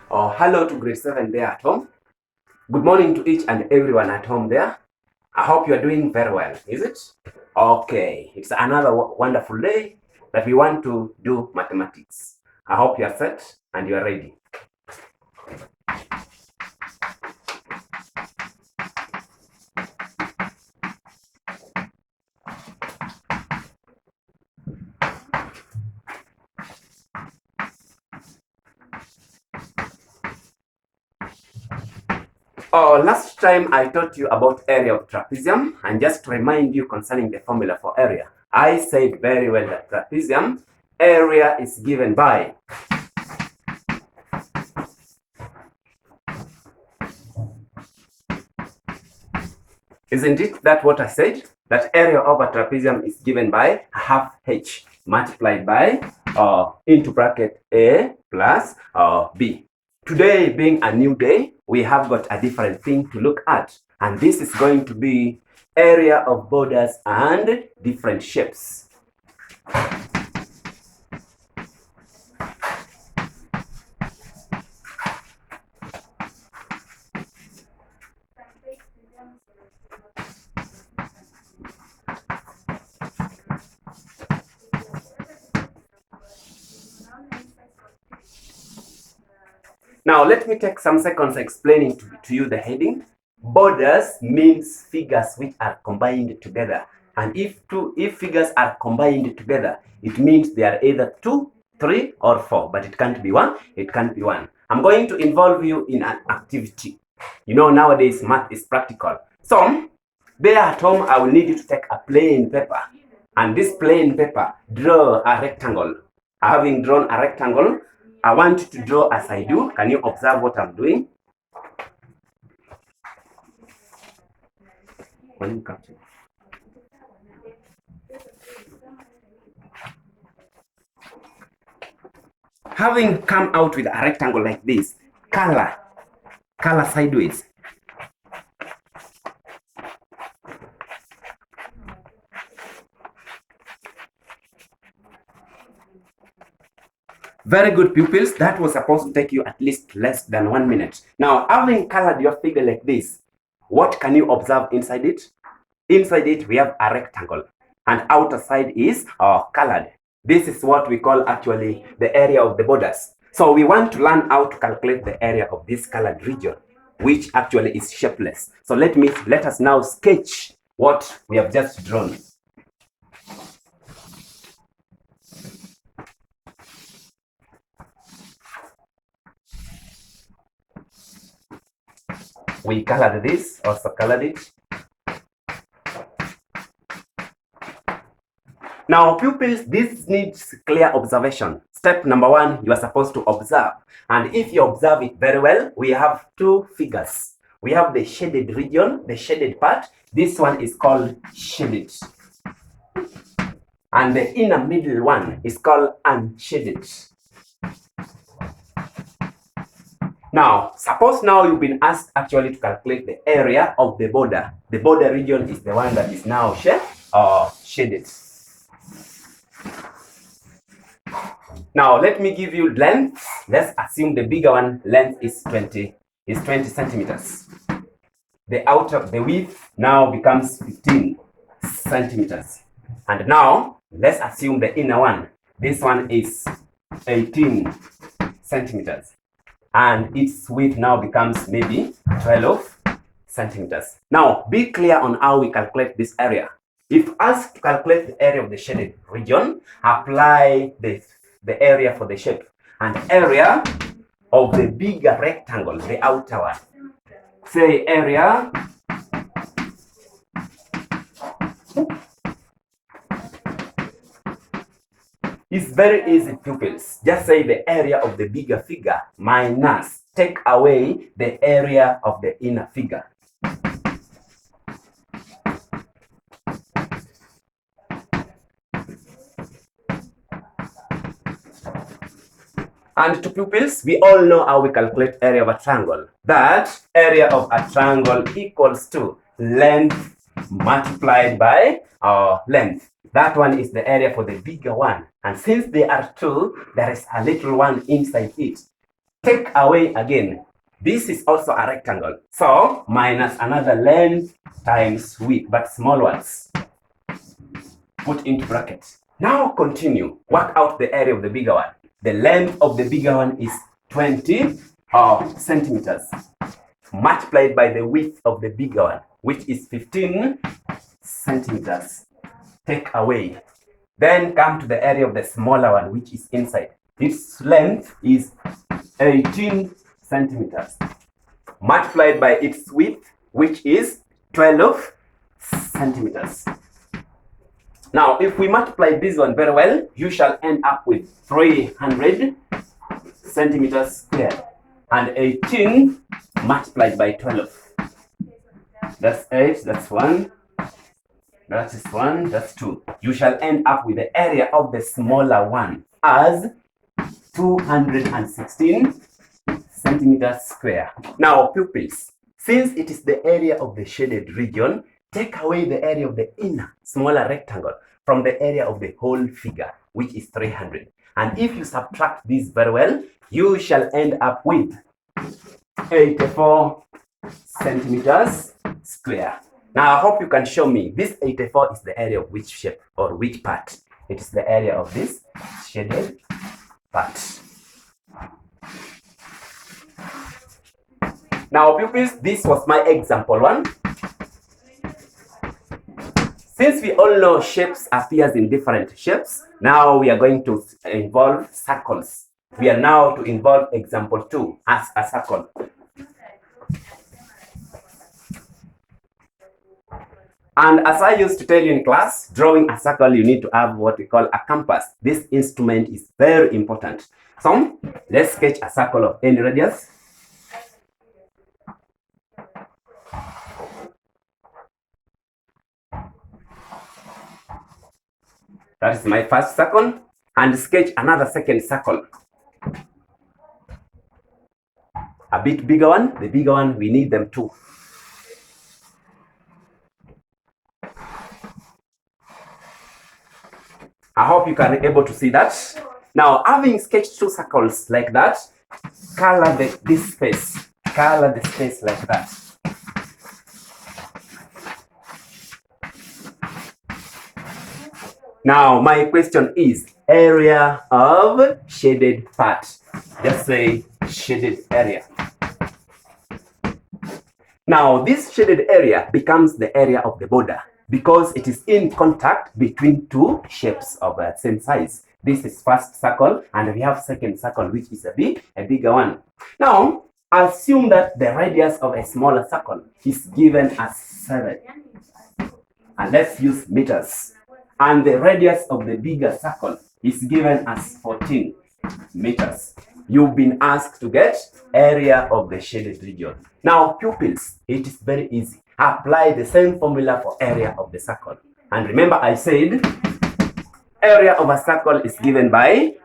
or hello to grade 7 there at home. Good morning to each and everyone at home there. I hope you are doing very well, is it? Okay, it's another wonderful day that we want to do mathematics. I hope you are set and you are ready. Last time I taught you about area of trapezium, and just to remind you concerning the formula for area, I said very well that trapezium area is given by isn't it that what I said? That area over trapezium is given by half h multiplied by into bracket a plus b. Today being a new day, we have got a different thing to look at, and this is going to be area of borders and different shapes. Now, let me take some seconds explaining to you the heading. Borders means figures which are combined together. And if figures are combined together, it means they are either 2, 3, or 4. But it can't be 1. It can't be 1. I'm going to involve you in an activity. You know, nowadays math is practical. So, there at home, I will need you to take a plain paper. And this plain paper, draw a rectangle. Having drawn a rectangle, I want you to draw as I do. Can you observe what I'm doing? Having come out with a rectangle like this, color sideways. Very good, pupils. That was supposed to take you at least less than 1 minute. Now, having colored your figure like this, what can you observe inside it? Inside it, we have a rectangle, and outer side is colored. This is what we call actually the area of the borders. So we want to learn how to calculate the area of this colored region, which actually is shapeless. So let us now sketch what we have just drawn. We colored this, also colored it. Now, pupils, this needs clear observation. Step number 1, you are supposed to observe. And if you observe it very well, we have 2 figures. We have the shaded region, the shaded part. This one is called shaded. And the inner middle one is called unshaded. Now, suppose now you've been asked actually to calculate the area of the border. The border region is the one that is now shaded. Now, let me give you length. Let's assume the bigger one length is 20 centimeters. The width now becomes 15 centimeters. And now, let's assume the inner one. This one is 18 centimeters. And its width now becomes maybe 12 centimeters. Now, be clear on how we calculate this area. If asked to calculate the area of the shaded region, apply the area for the shape and area of the bigger rectangle, the outer one. Say area is very easy, pupils. Just say the area of the bigger figure minus take away the area of the inner figure. And to pupils, we all know how we calculate area of a triangle. That area of a triangle equals to length multiplied by length. That one is the area for the bigger one. And since there are 2, there is a little one inside it. Take away again. This is also a rectangle. So minus another length times width, but small ones. Put into brackets. Now continue. Work out the area of the bigger one. The length of the bigger one is 20 centimeters. Multiplied by the width of the bigger one, which is 15 centimeters. Take away. Then come to the area of the smaller one, which is inside. Its length is 18 centimeters. Multiplied by its width, which is 12 centimeters. Now, if we multiply this one very well, you shall end up with 300 centimeters squared. And 18 multiplied by 12. That's 8, that's 1. That is 1, that's 2. You shall end up with the area of the smaller one as 216 centimeters square. Now, pupils, since it is the area of the shaded region, take away the area of the inner, smaller rectangle from the area of the whole figure, which is 300. And if you subtract this very well, you shall end up with 84 centimeters square. Now, I hope you can show me this 84 is the area of which shape or which part. It is the area of this shaded part. Now, pupils, this was my example one. Since we all know shapes appears in different shapes, now we are going to involve circles. We are now to involve example 2 as a circle. And as I used to tell you in class, drawing a circle, you need to have what we call a compass. This instrument is very important. So, let's sketch a circle of any radius. That is my first circle. And sketch another second circle. A bit bigger one. The bigger one, we need them too. I hope you can be able to see that. Now, having sketched 2 circles like that, color this space. Color the space like that. Now, my question is, area of shaded part. Just say shaded area. Now, this shaded area becomes the area of the border because it is in contact between 2 shapes of the same size. This is first circle, and we have second circle, which is a bigger one. Now, assume that the radius of a smaller circle is given as 7. And let's use meters. And the radius of the bigger circle is given as 14 meters. You've been asked to get area of the shaded region. Now, pupils, it is very easy. Apply the same formula for area of the circle. And remember, I said area of a circle is given by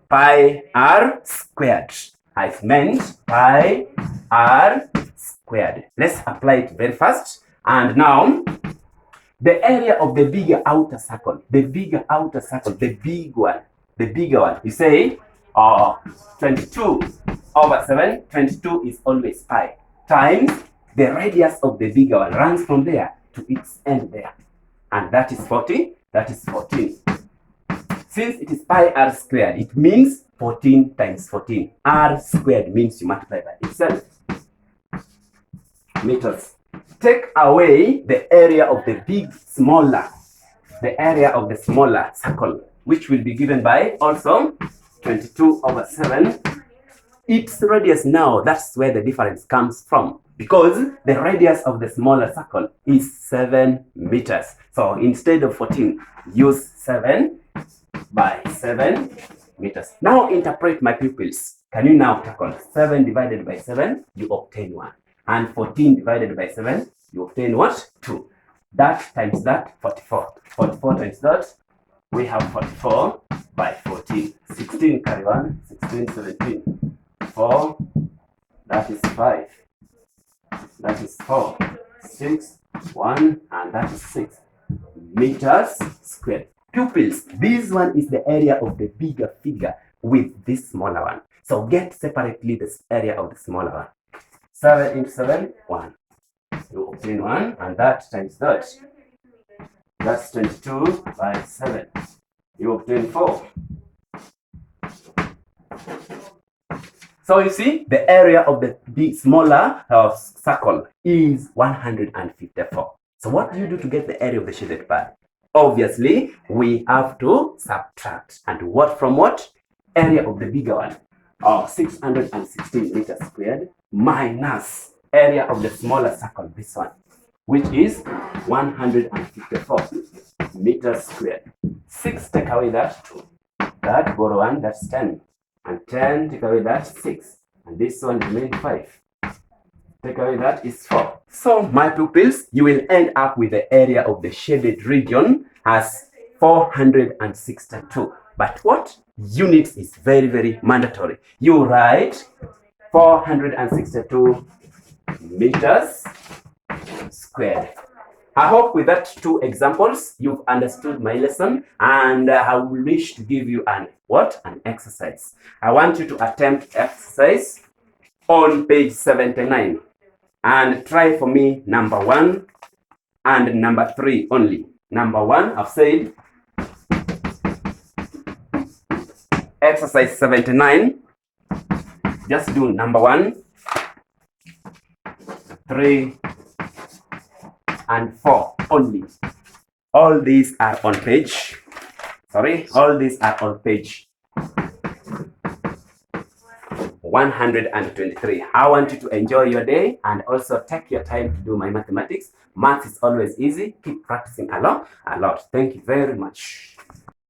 pi r squared. I meant pi r squared. Let's apply it very fast. And now, the area of the bigger outer circle, the bigger outer circle, the bigger one, you say 22 over 7, 22 is always pi, times the radius of the bigger one runs from there to its end there. And that is 40, that is 14. Since it is pi r squared, it means 14 times 14. R squared means you multiply by itself. Meters. Take away the area of the the area of the smaller circle, which will be given by also 22 over 7. Its radius now, that's where the difference comes from, because the radius of the smaller circle is 7 meters. So instead of 14, use 7 by 7 meters. Now interpret, my pupils. Can you now tackle 7 divided by 7? You obtain 1. And 14 divided by 7, you obtain what? 2. That times that, 44. 44 times that, we have 44 by 14. 16 carry 1, 16, 17. 4, that is 5. That is 4. 6, 1, and that is 6 meters squared. Pupils, this one is the area of the bigger figure with this smaller one. So get separately this area of the smaller one. 7 into 7, 1. You obtain 1, and that times that. That's 22 by 7. You obtain 4. So you see, the area of the smaller circle is 154. So what do you do to get the area of the shaded part? Obviously, we have to subtract. And what from what? Area of the bigger one, 616 meters squared, minus area of the smaller circle, this one, which is 154 meters squared. 6 take away that 2. That borrow 1, that's 10. And 10 take away that 6. And this one remains 5. Take away that is 4. So my pupils, you will end up with the area of the shaded region as 462. But what? Units is very, very mandatory. You write 462 meters squared. I hope with that 2 examples, you've understood my lesson, and I wish to give you an exercise. I want you to attempt exercise on page 79 and try for me number 1 and number 3 only. Number 1, I've said exercise 79. Just do number 1, 3, and 4 only. All these are on page 123. I want you to enjoy your day and also take your time to do my mathematics. Math is always easy. Keep practicing a lot. Thank you very much.